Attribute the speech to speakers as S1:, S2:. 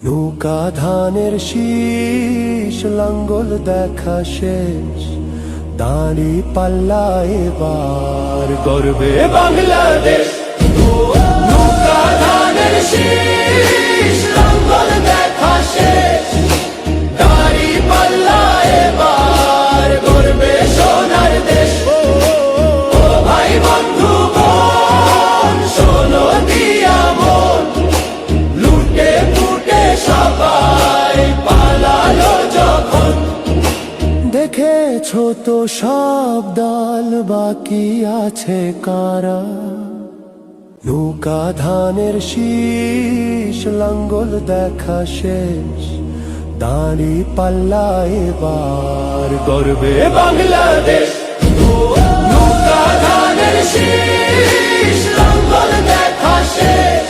S1: নৌকা ধানের শীষ, লাঙ্গল দেখা শেষ, দাঁড়ি পাল্লা এবার গর্বে বাংলাদেশ। নৌকা ধানের শীষ, লাঙ্গল দেখা শেষ, দাঁড়ি পাল্লা এবার গর্বে সোনার দেশ। ও ভাই বন্ধু বোন, শোনো দিয়া মন, লুটে ফুটে সবাই পালালো যখন। দেখেছো তো সব দল, বাকি আছে কারা? নৌকা ধানের শীষ, লাঙ্গল দেখা শেষ, দাঁড়ি পাল্লা এবার গর্বে বাংলাদেশ। নৌকা ধানের শীষ, লাঙ্গল দেখা শেষ,